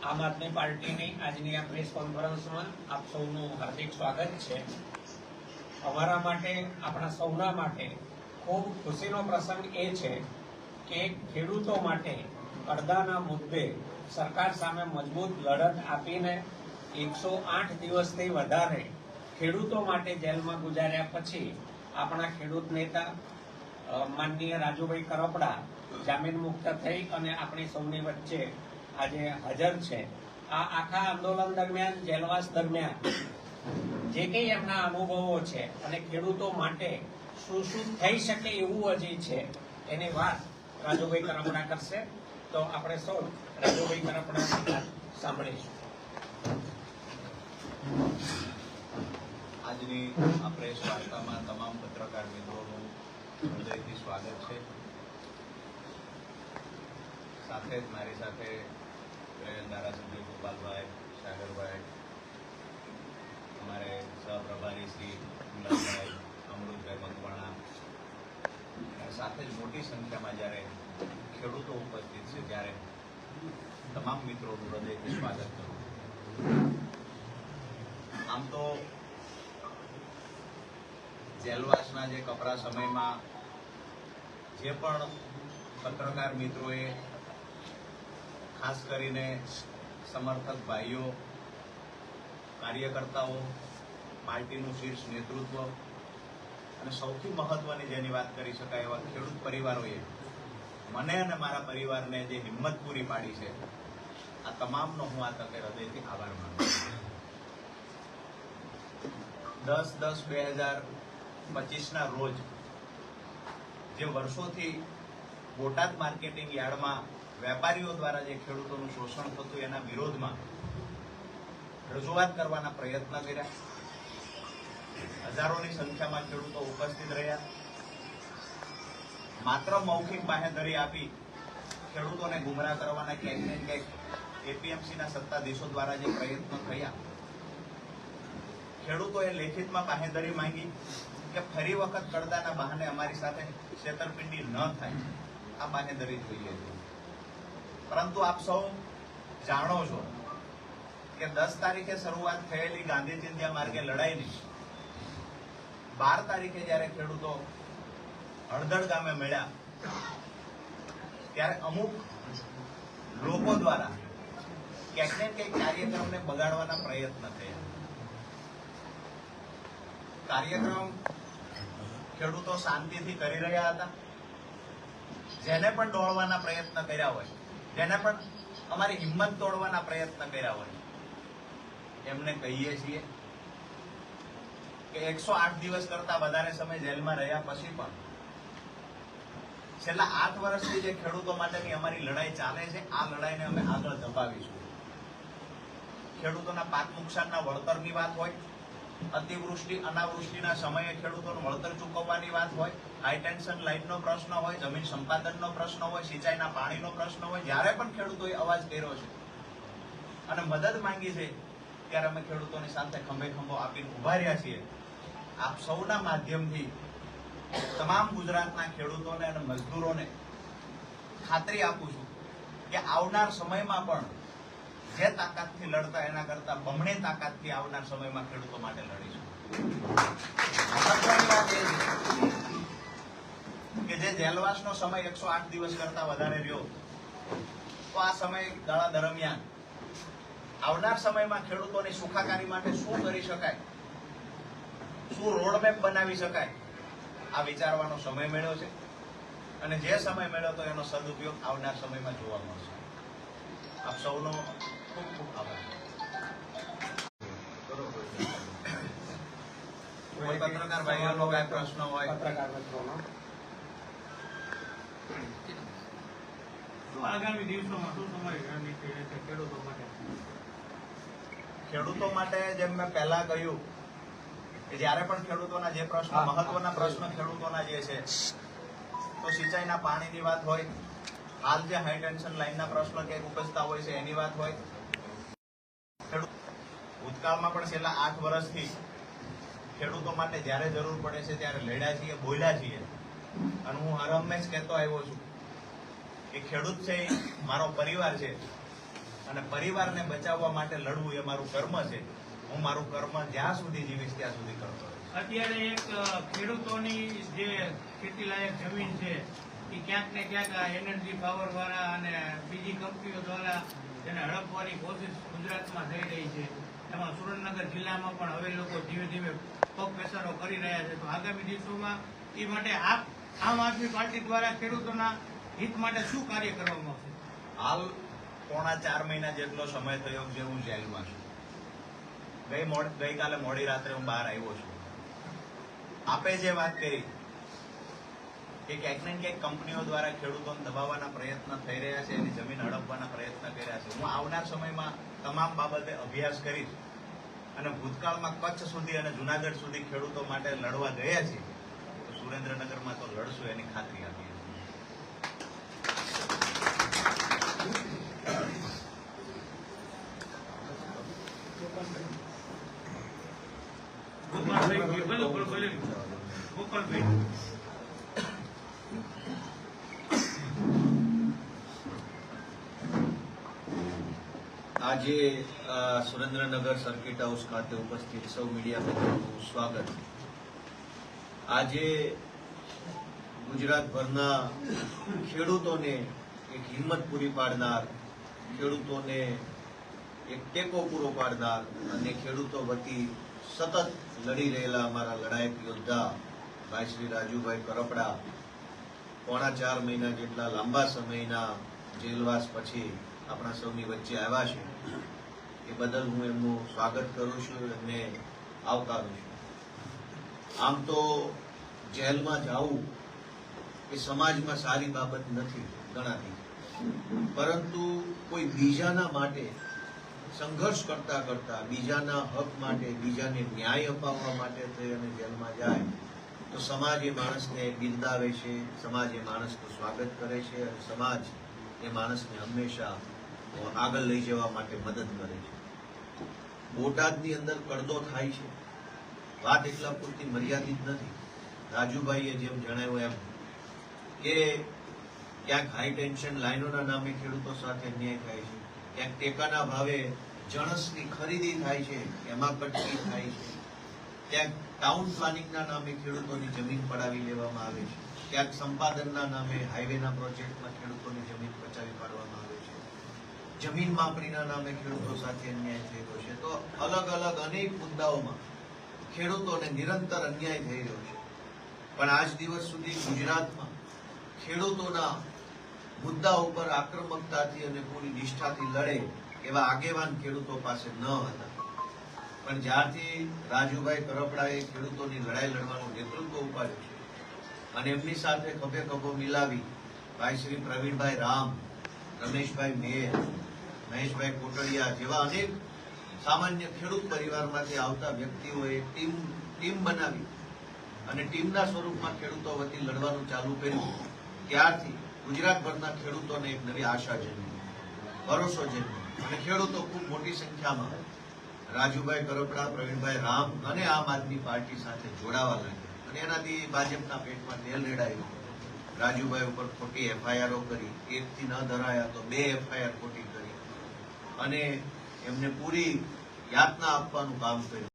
આમ આદમી પાર્ટીની આજની આ પ્રેસ કોન્ફરન્સમાં આપ સૌનું હાર્દિક સ્વાગત છે। અમારા માટે, આપણા સૌના માટે ખૂબ ખુશીનો પ્રસંગ એ છે કે ખેડૂતો માટે પડદાના મુદ્દે સરકાર સામે મજબૂત લડત આપીને 108 દિવસથી વધારે ખેડૂતો માટે જેલમાં ગુજાર્યા પછી આપણા ખેડૂત નેતા માનનીય રાજુભાઈ કરપડા જામીન મુક્ત થઈ અને આપણી સૌની વચ્ચે આજે હાજર છે। આ આખા આંદોલન દરમિયાન, જેલવાસ દરમિયાન જે કંઈ એમના અનુભવો છે અને ખેડૂતો માટે શું શું થઈ શકે એવું હજી છે એની વાત રાજુભાઈ કરપડા કરશે। તો આપણે સૌ રાજુભાઈ કરપડાની વાત સાંભળીશું। આજની આ પ્રેસ વાર્તામાં તમામ પત્રકાર મિત્રોનું હૃદયથી સ્વાગત છે। સાથે જ મારી સાથે ધારાસભ્ય ગોપાલભાઈ, સાગરભાઈ, અમારે સહપ્રભારી શ્રી ગુલાબભાઈ, અમૃતભાઈ મકવાણા, સાથે જ મોટી સંખ્યામાં જ્યારે ખેડૂતો ઉપસ્થિત છે ત્યારે તમામ મિત્રોનું હૃદયથી સ્વાગત કરું। આમ તો જેલવાસના જે કપરા સમયમાં જે પણ પત્રકાર મિત્રોએ, ખાસ કરીને સમર્થક ભાઈઓ, કાર્યકર્તાઓ, પાર્ટીનું શીર્ષ નેતૃત્વ અને સૌથી મહત્વની જેની વાત કરી શકાય એવા ખેડૂત પરિવારોએ મને અને મારા પરિવારને જે હિંમત પૂરી પાડી છે, આ તમામનો હું આ તકે હૃદયથી આભાર માનું છું। 10/10/2025ના રોજ જે વર્ષોથી બોટાદ માર્કેટિંગ યાર્ડમાં વેપારીઓ દ્વારા જે ખેડૂતોનું શોષણ થતું એના વિરોધમાં રજૂઆત કરવાના પ્રયત્ન કર્યા। હજારોની સંખ્યામાં ખેડૂતો ઉપસ્થિત રહ્યા। માત્ર મૌખિક બાંહેધરી આપી ખેડૂતોને ગુમરાહ કરવાના ક્યાંક ને ક્યાંક એપીએમસીના સત્તાધીશો દ્વારા જે પ્રયત્નો થયા, ખેડૂતોએ લેખિતમાં બાંહેધરી માંગી કે ફરી વખત પડદાના બહાને અમારી સાથે છેતરપિંડી ન થાય, આ બાંહેધરી જોઈએ છે। પરંતુ આપ સૌ જાણો છો કે 10 તારીખે શરૂઆત થયેલી ગાંધી ચિંધ્યા માર્ગે લડાઈની 12 તારીખે જ્યારે ખેડૂતો હળદળ ગામે મળ્યા ત્યારે અમુક લોકો દ્વારા ક્યાંક ને ક્યાંક કાર્યક્રમને બગાડવાના પ્રયત્ન થયા। કાર્યક્રમ ખેડૂતો શાંતિથી કરી રહ્યા હતા। જેને પણ દોડવાના પ્રયત્ન કર્યા હોય, જેને પણ અમારી હિંમત તોડવાના પ્રયત્ન કર્યા હોય, એમને કહીએ છીએ કે 108 દિવસ કરતા વધારે સમય જેલમાં રહ્યા પછી પણ છેલ્લા 8 વર્ષથી જે ખેડૂતો માટેની અમારી લડાઈ ચાલે છે, આ લડાઈને અમે આગળ ધપાવીશું। ખેડૂતોના પાક નુકસાનના વળતરની વાત હોય, અતિવૃષ્ટિ અનાવૃષ્ટિના સમયે ખેડૂતોનું વળતર ચૂકવવાની વાત હોય, હાઈ ટેન્શન લાઇનનો પ્રશ્ન હોય, જમીન સંપાદનનો પ્રશ્ન હોય, સિંચાઈના પાણીનો પ્રશ્ન હોય, જ્યારે પણ ખેડૂતોએ અવાજ કર્યો છે અને મદદ માંગી છે ત્યારે અમે ખેડૂતોની સાથે ખંભે ખંભો આપીને ઉભા રહ્યા છીએ। આપ સૌના માધ્યમથી તમામ ગુજરાતના ખેડૂતોને અને મજદૂરોને ખાતરી આપું છું કે આવનાર સમયમાં પણ જે તાકાતથી લડતા એના કરતા બમણી તાકાતથી આવનાર સમયમાં ખેડૂતો માટે લડીશું। મહત્વની વાત એ છે કે જે જેલવાસનો સમય 108 દિવસ કરતા વધારે રહ્યો, તો આ સમયગાળા દરમિયાન આવનાર સમયમાં ખેડૂતોની સુખાકારી માટે શું કરી શકાય, શું રોડમેપ બનાવી શકાય, આ વિચારવાનો સમય મળ્યો છે અને જે સમય મળ્યો તો એનો સદુપયોગ આવનાર સમયમાં જોવા મળશે। આપ સૌનો ખૂબ ખૂબ આભાર। કોઈ પત્રકાર ભાઈઓનો કઈ પ્રશ્ન હોય, પત્રકાર મિત્રોનો આગામી દિવસોમાં શું સમય રણનીતિ રહેશે ખેડૂતો માટે? ખેડૂતો માટે જેમ મેં પહેલા કહ્યું કે જ્યારે પણ ખેડૂતોના જે પ્રશ્ન, મહત્વના પ્રશ્ન ખેડૂતોના જે છે, તો સિંચાઈના પાણીની વાત હોય, હાલ જે હાઈ ટેન્શન લાઈનના પ્રશ્ન ક્યાંક ઉપજતા હોય છે એની વાત હોય, ભૂતકાળમાં પણ છેલ્લા 8 વર્ષથી ખેડૂતો માટે જ્યારે જરૂર પડે છે ત્યારે લડ્યા છીએ, બોલ્યા છીએ અને હું હર હંમેશ કહેતો આવ્યો છું કે ખેડૂત છે મારો પરિવાર છે અને પરિવારને બચાવવા માટે લડવું એ મારું કર્મ છે. હું મારું કર્મ જ્યાં સુધી જીવીશ ત્યાં સુધી કરતો રહીશ. અત્યારે એક ખેડૂતોની જે ખેતીલાયક જમીન છે એ ક્યાંક ને ક્યાંક આ એનર્જી પાવર વાળા અને બીજી કંપનીઓ દ્વારા તેને હડપવાની કોશિશ ગુજરાતમાં થઈ રહી છે. એમાં સુરેન્દ્રનગર જિલ્લામાં પણ હવે લોકો ધીમે ધીમે પગ પેસારો કરી રહ્યા છે. તો આગામી દિવસોમાં એ માટે આમ આદમી પાર્ટી દ્વારા ખેડૂતોના હિત માટે શું કાર્ય કરવામાં આવશે? હાલ પોણા 4 મહિના જેટલો સમય થયો જે હું જેલમાં છું. ગઈકાલે મોડી રાત્રે હું બહાર આવ્યો છું. આપે જે વાત કરી કે ક્યાંક ને ક્યાંક કંપનીઓ દ્વારા ખેડૂતોને દબાવવાના પ્રયત્ન થઈ રહ્યા છે, એની જમીન હડપવાના પ્રયત્ન કર્યા છે. હું આવનાર સમયમાં તમામ બાબતે અભ્યાસ કરીશ અને ભૂતકાળમાં કચ્છ સુધી અને જુનાગઢ સુધી ખેડૂતો માટે લડવા ગયા છે, તો સુરેન્દ્રનગરમાં તો લડશું એની ખાતરી આપીએ છીએ. ગોપાલભાઈ, ભલે ગોપાલભાઈ. આજે સુરેન્દ્રનગર સર્કિટ હાઉસ ખાતે ઉપસ્થિત સૌ મીડિયા મિત્રોનું સ્વાગત. આજે ગુજરાતભરના ખેડૂતોને એક હિંમત પૂરી પાડનાર, ખેડૂતોને એક ટેકો પૂરો પાડનાર અને ખેડૂતો વતી સતત લડી રહેલા અમારા લડાયક યોદ્ધા ભાઈ શ્રી રાજુભાઈ કરપડા પોણા 4 મહિના જેટલા લાંબા સમયના જેલવાસ પછી આપણા સૌની વચ્ચે આવ્યા છે. એ બદલ હું એમનું સ્વાગત કરું છું, એમને આવકારું છું. આમ તો જેલમાં જવું એ સમાજમાં સારી બાબત નથી ગણાતી, પરંતુ કોઈ બીજાના માટે સંઘર્ષ કરતા કરતા, બીજાના હક માટે, બીજાને ન્યાય અપાવવા માટે થઈ અને જેલમાં જાય તો સમાજ એ માણસને બિરદાવે છે, સમાજ એ માણસનું સ્વાગત કરે છે અને સમાજ એ માણસને હંમેશા આગળ લઈ જવા માટે મદદ કરે છે. બોટાદની અંદર કડદો થાય છે, વાત એટલા પૂરતી મર્યાદિત નથી. રાજુભાઈએ જેમ જણાવ્યું એમ કે ક્યાંક હાઈ ટેન્શન લાઈનોના નામે ખેડૂતો સાથે અન્યાય થાય છે, ક્યાંક ટેકાના ભાવે જણસની ખરીદી થાય છે, એમાં કટકી થાય છે, ક્યાંક ટાઉન પ્લાનિંગના નામે ખેડૂતોની જમીન પડાવી લેવામાં આવે છે, ક્યાંક સંપાદનના નામે હાઈવેના પ્રોજેક્ટમાં ખેડૂતોની જમીન પચાવી પાડવામાં આવે છે, જમીન માપણીના નામે ખેડૂતો સાથે અન્યાય થઈ રહ્યો છે. તો અલગ અલગ અનેક મુદ્દાઓમાં ખેડૂતોને નિરંતર અન્યાય થઈ રહ્યો છે. પણ આજ દિવસ સુધી ગુજરાતમાં ખેડૂતોના મુદ્દા ઉપર આક્રમકતાથી અને પૂરી નિષ્ઠાથી લડે એવા આગેવાન ખેડૂતો પાસે ન હતા. પણ જ્યારથી રાજુભાઈ કરપડાએ ખેડૂતોની લડાઈ લડવાનું નેતૃત્વ ઉપાડ્યું છે અને એમની સાથે ખભે ખભો મિલાવી ભાઈ શ્રી પ્રવીણભાઈ રામ, રમેશભાઈ મેર, મહેશભાઈ કોટડિયા જેવા અનેક સામાન્ય ખેડૂત પરિવારમાંથી આવતા વ્યક્તિઓએ ટીમ બનાવી અને ટીમના સ્વરૂપમાં ખેડૂતો વતી લડવાનું ચાલુ કર્યું. ત્યારથી ગુજરાતભરના ખેડૂતોને એક નવી આશા જન્મી, ભરોસો જન્મ્યો અને ખેડૂતો ખૂબ મોટી સંખ્યામાં રાજુભાઈ કરપડા, પ્રવીણભાઈ રામ અને આમ આદમી પાર્ટી સાથે જોડાવા લાગ્યા અને એનાથી ભાજપના પેટમાં તેલ રેડાયું. રાજુભાઈ ઉપર ખોટી એફઆઈઆરો કરી, 1 થી ન ધરાયા તો 2 એફઆઈઆર ખોટી કરી અને એમને પૂરી યાતના આપવાનું કામ કર્યું.